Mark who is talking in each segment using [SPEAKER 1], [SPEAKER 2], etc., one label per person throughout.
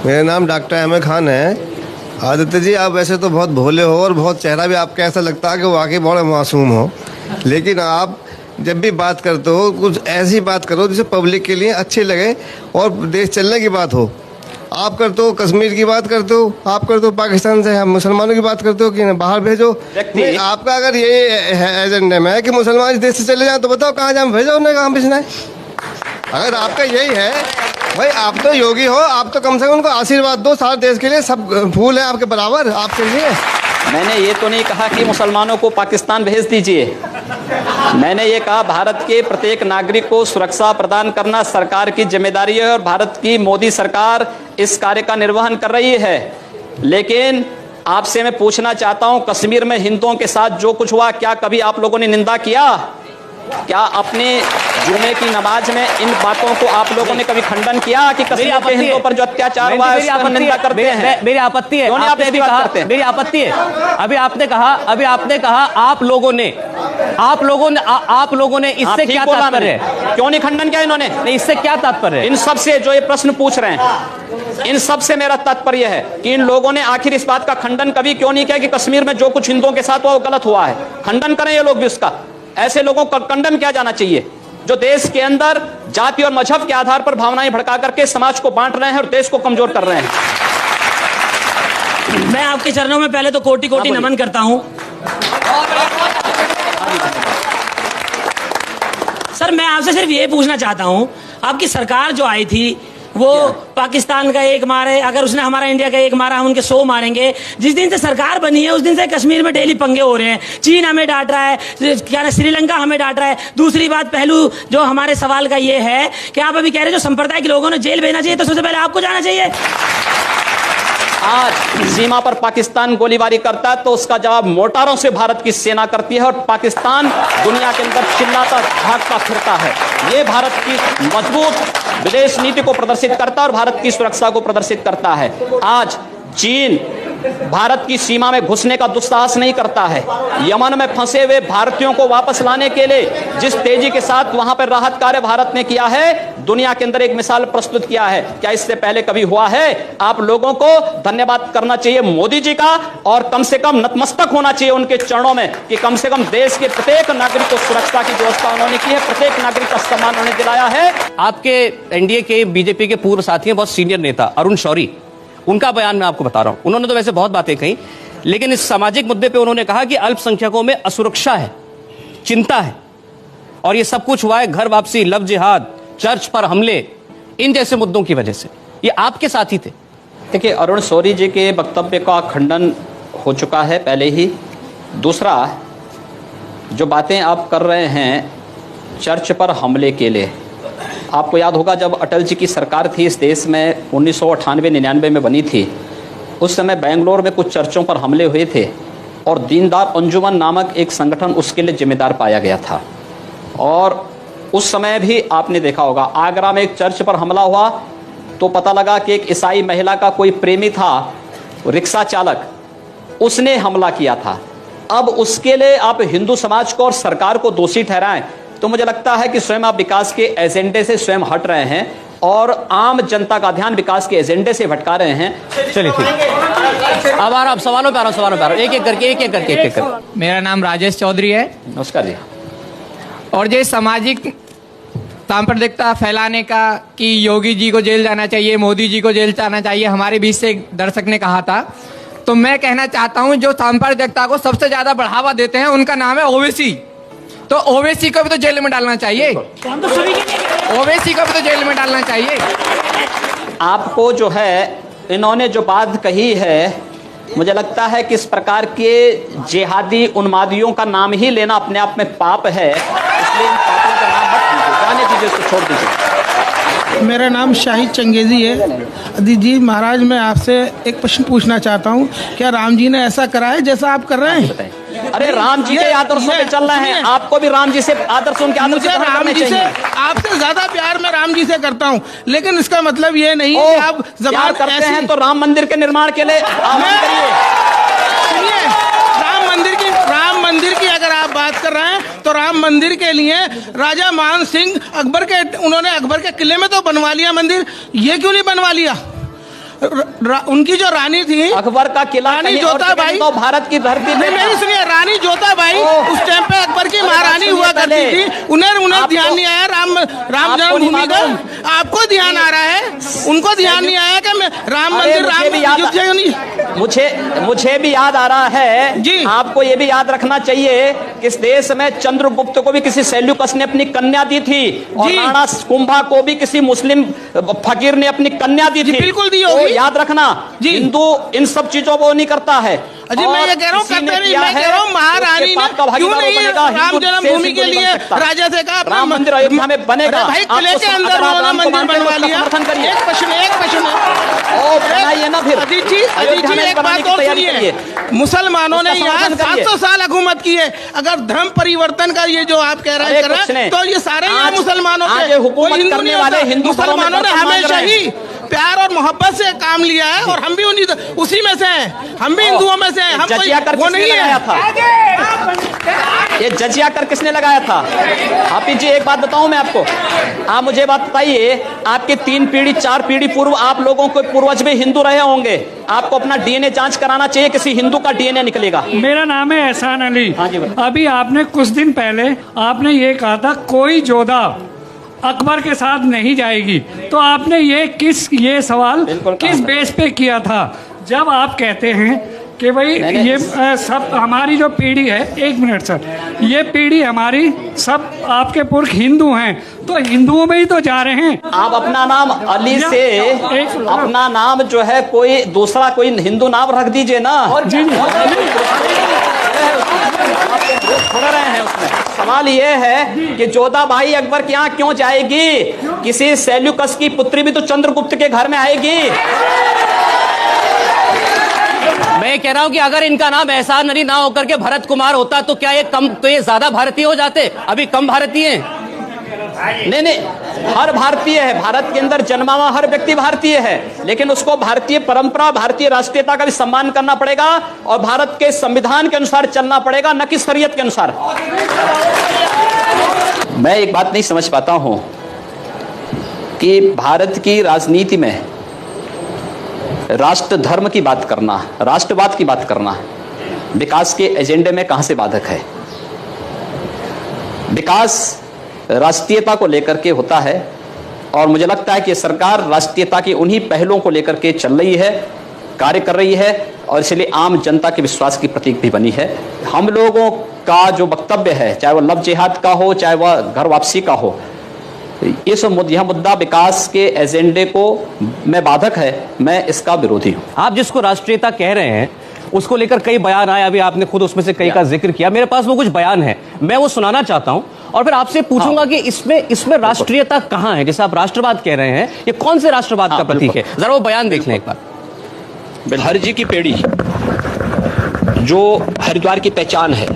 [SPEAKER 1] मेरा नाम डॉक्टर अहमद खान है। आदित्य जी, आप वैसे तो बहुत भोले हो और बहुत चेहरा भी आपका ऐसा लगता है कि वाकई बड़े मासूम हो, लेकिन आप जब भी बात करते हो कुछ ऐसी बात करो जिससे पब्लिक के लिए अच्छी लगे और देश चलने की बात हो। आप करते हो कश्मीर की बात करते हो, आप करते हो पाकिस्तान से हम मुसलमानों की बात करते हो कि बाहर भेजो। आपका अगर ये एजेंडा में है कि मुसलमान इस देश से चले जाएं तो बताओ कहाँ जाए भेजो, उन्हें कहाँ भेजना है। अगर आपका यही है भाई, आप तो योगी हो, आप तो कम से कम उनको आशीर्वाद दो। सारे देश के लिए सब फूल है आपके बराबर, आपके लिए।
[SPEAKER 2] मैंने ये तो नहीं कहा कि मुसलमानों को पाकिस्तान भेज दीजिए। मैंने ये कहा भारत के प्रत्येक नागरिक को सुरक्षा प्रदान करना सरकार की जिम्मेदारी है और भारत की मोदी सरकार इस कार्य का निर्वहन कर रही है। लेकिन आपसे मैं पूछना चाहता हूं, कश्मीर में हिंदुओं के साथ जो कुछ हुआ, क्या कभी आप लोगों ने निंदा किया? क्या अपने जुमे की नमाज में इन बातों को आप लोगों ने कभी खंडन किया कि कश्मीर के हिंदुओं पर जो अत्याचार हुआ है उसका निंदा करते हैं?
[SPEAKER 3] मेरी आपत्ति है,
[SPEAKER 2] आपने भी कहा,
[SPEAKER 3] मेरी आपत्ति है। अभी आपने कहा आप लोगों ने इससे क्या तात्पर्य है?
[SPEAKER 2] क्यों नहीं खंडन किया इन्होंने?
[SPEAKER 3] नहीं, इससे क्या तात्पर्य है?
[SPEAKER 2] इन सब से जो ये प्रश्न पूछ रहे हैं, इन सब से मेरा तात्पर्य है कि इन लोगों ने आखिर इस बात का खंडन कभी क्यों नहीं किया कि कश्मीर में जो कुछ हिंदुओं के साथ हुआ वो गलत हुआ है? खंडन करें ये लोग भी उसका। ऐसे लोगों को कंडम किया जाना चाहिए जो देश के अंदर जाति और मजहब के आधार पर भावनाएं भड़का करके समाज को बांट रहे हैं और देश को कमजोर कर रहे हैं।
[SPEAKER 4] मैं आपके चरणों में पहले तो कोटि कोटि नमन करता हूं। सर, मैं आपसे सिर्फ ये पूछना चाहता हूं, आपकी सरकार जो आई थी वो पाकिस्तान का एक मारे, अगर उसने हमारा इंडिया का एक मारा हम उनके 100 मारेंगे। जिस दिन से सरकार बनी है उस दिन से कश्मीर में डेली पंगे हो रहे हैं। चीन हमें डांट रहा है, क्या ना श्रीलंका हमें डांट रहा है। दूसरी बात, पहलू जो हमारे सवाल का ये है कि आप अभी कह रहे हैं जो संप्रदाय के लोगों ने जेल भेजना चाहिए, तो सबसे पहले आपको जाना चाहिए।
[SPEAKER 2] आज सीमा पर पाकिस्तान गोलीबारी करता है तो उसका जवाब मोटारों से भारत की सेना करती है और पाकिस्तान दुनिया के अंदर चिल्लाता भागता फिरता है। ये भारत की मजबूत विदेश नीति को प्रदर्शित करता है और भारत की सुरक्षा को प्रदर्शित करता है। आज चीन भारत की सीमा में घुसने का दुस्साहस नहीं करता है। यमन में फंसे हुए भारतीयों को वापस लाने के लिए जिस तेजी के साथ वहां पर राहत कार्य भारत ने किया है, दुनिया के अंदर एक मिसाल प्रस्तुत किया है। क्या इससे पहले कभी हुआ है? आप लोगों को धन्यवाद करना चाहिए मोदी जी का और कम से कम नतमस्तक होना चाहिए उनके चरणों में कि कम से कम देश के प्रत्येक नागरिक को सुरक्षा की व्यवस्था उन्होंने की है, प्रत्येक नागरिक का सम्मान उन्होंने दिलाया है।
[SPEAKER 3] आपके एनडीए के बीजेपी के पूर्व साथी हैं, बहुत सीनियर नेता अरुण शौरी, उनका बयान मैं आपको बता रहा हूं। उन्होंने तो वैसे बहुत बातें कही, लेकिन इस सामाजिक मुद्दे पे उन्होंने कहा कि अल्पसंख्यकों में असुरक्षा है, चिंता है और ये सब कुछ हुआ है घर वापसी, लव जिहाद, चर्च पर हमले, इन जैसे मुद्दों की वजह से। ये आपके साथी थे।
[SPEAKER 2] देखिए, अरुण शौरी जी के वक्तव्य का खंडन हो चुका है पहले ही। दूसरा, जो बातें आप कर रहे हैं चर्च पर हमले के लिए, आपको याद होगा जब अटल जी की सरकार थी इस देश में 1998-99 में बनी थी, उस समय बेंगलोर में कुछ चर्चों पर हमले हुए थे और दीनदयाल अंजुमन नामक एक संगठन उसके लिए जिम्मेदार पाया गया था। और उस समय भी आपने देखा होगा आगरा में एक चर्च पर हमला हुआ तो पता लगा कि एक ईसाई महिला का कोई प्रेमी था, रिक्शा चालक, उसने हमला किया था। अब उसके लिए आप हिंदू समाज को और सरकार को दोषी ठहराएं तो मुझे लगता है कि स्वयं आप विकास के एजेंडे से स्वयं हट रहे हैं और आम जनता का ध्यान विकास के एजेंडे से भटका रहे हैं।
[SPEAKER 3] चलिए ठीक है, अब आ रहा, अब सवालों पे आ रहा हूं, एक एक करके।
[SPEAKER 5] मेरा नाम राजेश चौधरी है।
[SPEAKER 2] नमस्कार जी।
[SPEAKER 5] और ये सामाजिक सांप्रदायिकता फैलाने का कि योगी जी को जेल जाना चाहिए, मोदी जी को जेल जाना चाहिए, हमारे बीच से एक दर्शक ने कहा था, तो मैं कहना चाहता हूं जो सांप्रदायिकता को सबसे ज्यादा बढ़ावा देते हैं उनका नाम है ओवैसी। तो ओवैसी को भी तो जेल में डालना चाहिए, ओवैसी को भी तो जेल में डालना चाहिए।
[SPEAKER 2] आपको जो है इन्होंने जो बात कही है, मुझे लगता है कि इस प्रकार के जिहादी उन्मादियों का नाम ही लेना अपने आप में पाप है, इसलिए इन पापों का नाम मत लीजिए, जाने दीजिए, उसको छोड़ दीजिए।
[SPEAKER 6] मेरा नाम शाहिद चंगेजी है। अदिति जी महाराज, मैं आपसे एक प्रश्न पूछना चाहता हूँ, क्या राम जी ने ऐसा करा है जैसा आप कर रहे हैं?
[SPEAKER 2] अरे राम जी के आदर्शों पे चल रहे हैं, आपको भी राम जी से आदर्शों के आदर्श
[SPEAKER 6] राम जी से आपसे ज्यादा प्यार मैं राम जी से करता हूँ, लेकिन इसका मतलब ये नहीं है कि आप जबान
[SPEAKER 2] करते हैं तो राम मंदिर के निर्माण के लिए आह्वान करिए।
[SPEAKER 6] सुनिए, राम मंदिर की अगर आप बात कर रहे हैं तो राम मंदिर के लिए राजा मान सिंह उन्होंने अकबर के किले में तो बनवा लिया मंदिर, ये क्यों नहीं बनवा लिया? उनकी जो रानी थी
[SPEAKER 2] अकबर का किला
[SPEAKER 6] रानी
[SPEAKER 2] कहीं और जगह
[SPEAKER 6] जोताबाई
[SPEAKER 2] नहीं, तो भारत की धरती
[SPEAKER 6] नहीं,
[SPEAKER 2] पे था।
[SPEAKER 6] मेरी सुनिए, रानी जोताबाई उस टाइम पे अकबर की
[SPEAKER 2] अरे
[SPEAKER 6] महारानी
[SPEAKER 2] बात
[SPEAKER 6] हुआ
[SPEAKER 2] सुनिए
[SPEAKER 6] करती
[SPEAKER 2] पहले।
[SPEAKER 6] थी। उन्हें
[SPEAKER 2] आपको-
[SPEAKER 6] ध्यान नहीं आया राम
[SPEAKER 2] आपको
[SPEAKER 6] जन्मभूमि
[SPEAKER 2] नहीं
[SPEAKER 6] का।
[SPEAKER 2] मालूम?
[SPEAKER 6] आपको ध्यान आ रहा है, उनको ध्यान नहीं आया कि मैं राम
[SPEAKER 2] अरे
[SPEAKER 6] मंदिर
[SPEAKER 2] मुझे
[SPEAKER 6] राम
[SPEAKER 2] भी याद-
[SPEAKER 6] अयोध्या नहीं।
[SPEAKER 2] मुझे भी याद आ रहा है
[SPEAKER 6] जी।
[SPEAKER 2] आपको ये भी याद रखना चाहिए कि इस देश में चंद्रगुप्त को भी किसी सेल्यूकस ने अपनी कन्या दी थी और
[SPEAKER 6] जी।
[SPEAKER 2] राणा कुंभा को भी किसी मुस्लिम फकीर ने अपनी कन्या दी
[SPEAKER 6] जी,
[SPEAKER 2] थी।
[SPEAKER 6] बिल्कुल दी
[SPEAKER 2] तो
[SPEAKER 6] होगी।
[SPEAKER 2] याद रखना,
[SPEAKER 6] जी।
[SPEAKER 2] हिंदू इन सब चीजों को नहीं करता है।
[SPEAKER 6] अजी मैं ये कह रहा हूँ, करते नहीं, मैं कह रहा हूँ महारानी ने क्यों नहीं राम जन्मभूमि के लिए राजा से कहा
[SPEAKER 2] राम मंदिर अयोध्या में बनेगा।
[SPEAKER 6] अरे भाई किले
[SPEAKER 2] आपको
[SPEAKER 6] के अंदर
[SPEAKER 2] अगर आप
[SPEAKER 6] उन्होंने
[SPEAKER 2] राम को
[SPEAKER 6] मंदिर
[SPEAKER 2] मानते हैं तो
[SPEAKER 6] बनवा
[SPEAKER 2] उसका
[SPEAKER 6] लिया।
[SPEAKER 2] समर्थन करिए।
[SPEAKER 6] एक प्रश्न
[SPEAKER 2] ओ, बनाइए ना फिर।
[SPEAKER 6] अजीत जी
[SPEAKER 2] अयोध्या में
[SPEAKER 6] एक
[SPEAKER 2] बनाने
[SPEAKER 6] बात
[SPEAKER 2] की
[SPEAKER 6] और
[SPEAKER 2] तैयारी
[SPEAKER 6] सुनिए,
[SPEAKER 2] करिए।
[SPEAKER 6] मुसलमानों ने
[SPEAKER 2] उसका
[SPEAKER 6] यहाँ
[SPEAKER 2] समर्थन करिए।
[SPEAKER 6] 700 साल हुकूमत की है। अगर धर्म परिवर्तन का ये जो आप कह रहे
[SPEAKER 2] अरे कुछ
[SPEAKER 6] हैं
[SPEAKER 2] नहीं।
[SPEAKER 6] तो ये सारे यहाँ
[SPEAKER 2] आज-
[SPEAKER 6] मुसलमानों
[SPEAKER 2] आज
[SPEAKER 6] के
[SPEAKER 2] ये हुकूमत
[SPEAKER 6] कोई हिंदू
[SPEAKER 2] करने
[SPEAKER 6] नहीं
[SPEAKER 2] वाले
[SPEAKER 6] होता।
[SPEAKER 2] हिंदू घरों में
[SPEAKER 6] मुसलमानों ने
[SPEAKER 2] बर्तन मांग
[SPEAKER 6] हमेशा
[SPEAKER 2] रहे
[SPEAKER 6] ही प्यार और मोहब्बत से काम लिया है और हम भी उसी में से हैं। हम भी हिंदुओं में से हैं। हम
[SPEAKER 2] जजिया कर
[SPEAKER 6] वो
[SPEAKER 2] किसने
[SPEAKER 6] नहीं
[SPEAKER 2] लगाया
[SPEAKER 6] है।
[SPEAKER 2] था? ये जजिया कर किसने लगाया था? हाफिज जी एक बात बताऊं मैं आपको, आप मुझे बात बताइए, आपके 3 पीढ़ी 4 पीढ़ी पूर्व आप लोगों के पूर्वज भी हिंदू रहे होंगे। आपको अपना डीएनए जांच कराना चाहिए, किसी हिंदू का डीएनए निकलेगा।
[SPEAKER 7] मेरा नाम है एहसान अली।
[SPEAKER 2] हाँ जी भाई।
[SPEAKER 7] अभी आपने कुछ दिन पहले आपने ये कहा था कोई जोधा अकबर के साथ नहीं जाएगी, तो आपने ये सवाल
[SPEAKER 2] बिल्कुल कहा
[SPEAKER 7] किस
[SPEAKER 2] था।
[SPEAKER 7] बेस पे किया था? जब आप कहते हैं कि भाई
[SPEAKER 2] नहीं,
[SPEAKER 7] ये सब हमारी जो पीढ़ी है, 1 मिनट सर, ये पीढ़ी हमारी सब आपके पुरख हिंदू हैं, तो हिंदुओं में ही तो जा रहे हैं।
[SPEAKER 2] आप अपना नाम अली से
[SPEAKER 7] एक-
[SPEAKER 2] अपना नाम जो है कोई दूसरा कोई हिंदू नाम रख दीजिए ना।
[SPEAKER 7] जी जी
[SPEAKER 2] छोड़ रहे हैं उसमें। सवाल ये है कि जोधाबाई अकबर के यहाँ क्यों जाएगी? किसी सेल्यूकस की पुत्री भी तो चंद्रगुप्त के घर में आएगी।
[SPEAKER 3] मैं ये कह रहा हूं कि अगर इनका नाम एहसान अली ना होकर के भरत कुमार होता तो क्या ये ज्यादा भारतीय हो जाते? अभी कम भारतीय हैं।
[SPEAKER 2] नहीं, हर भारतीय है, भारत के अंदर जन्मा हुआ हर व्यक्ति भारतीय है, लेकिन उसको भारतीय परंपरा, भारतीय राष्ट्रीयता का भी सम्मान करना पड़ेगा और भारत के संविधान के अनुसार चलना पड़ेगा, न कि शरीयत के अनुसार। मैं एक बात नहीं समझ पाता हूं कि भारत की राजनीति में राष्ट्र धर्म की बात करना, राष्ट्रवाद की बात करना विकास के एजेंडे में कहां से बाधक है? विकास राष्ट्रीयता को लेकर के होता है और मुझे लगता है कि सरकार राष्ट्रीयता के उन्हीं पहलुओं को लेकर के चल रही है, कार्य कर रही है और इसलिए आम जनता के विश्वास की प्रतीक भी बनी है। हम लोगों का जो वक्तव्य है, चाहे वह लव जिहाद का हो, चाहे वह घर वापसी का हो, यह मुद्दा विकास के एजेंडे को में बाधक है, मैं इसका विरोधी हूं।
[SPEAKER 3] आप जिसको राष्ट्रीयता कह रहे हैं उसको लेकर कई बयान आए, अभी आपने खुद उसमें से कई का जिक्र किया। मेरे पास वो कुछ बयान है, मैं वो सुनाना चाहता हूं और फिर आपसे पूछूंगा कि इसमें राष्ट्रीयता कहां है? जैसे आप राष्ट्रवाद कह रहे हैं, ये कौन से राष्ट्रवाद का प्रतीक है? जरा वो बयान देख लें एक बार।
[SPEAKER 8] हरजी की पेड़ी जो हरिद्वार की पहचान है,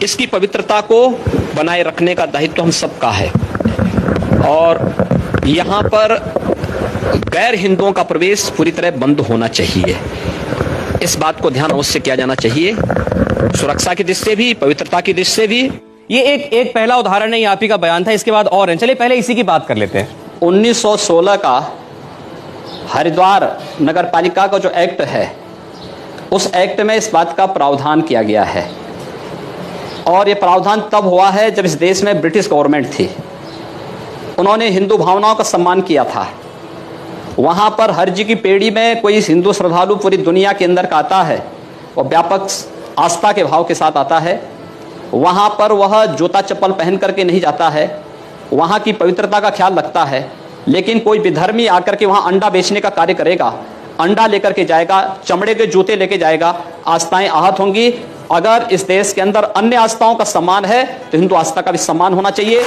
[SPEAKER 8] इसकी पवित्रता को बनाए रखने का दायित्व हम सबका है और यहाँ पर गैर हिंदुओं का प्रवेश पूरी तरह बंद होना चाहिए। इस बात को ध्यान अवश्य किया जाना चाहिए, सुरक्षा की दृष्टि से भी, पवित्रता की दृष्टि से भी।
[SPEAKER 3] ये एक पहला उदाहरण है, ये आप ही का बयान था, इसके बाद और है। चलिए पहले इसी की बात कर लेते हैं।
[SPEAKER 2] 1916 का हरिद्वार नगर पालिका का जो एक्ट है, उस एक्ट में इस बात का प्रावधान किया गया है और ये प्रावधान तब हुआ है जब इस देश में ब्रिटिश गवर्नमेंट थी। उन्होंने हिंदू भावनाओं का सम्मान किया था। वहाँ पर हरजी की पेड़ी में कोई हिंदू श्रद्धालु पूरी दुनिया के अंदर का आता है और व्यापक आस्था के भाव के साथ आता है। वहाँ पर वह जूता चप्पल पहन करके नहीं जाता है, वहाँ की पवित्रता का ख्याल रखता है। लेकिन कोई विधर्मी आकर के वहाँ अंडा बेचने का कार्य करेगा, अंडा लेकर के जाएगा, चमड़े के जूते लेके जाएगा, आस्थाएं आहत होंगी। अगर इस देश के अंदर अन्य आस्थाओं का सम्मान है तो हिंदू आस्था का भी सम्मान होना चाहिए।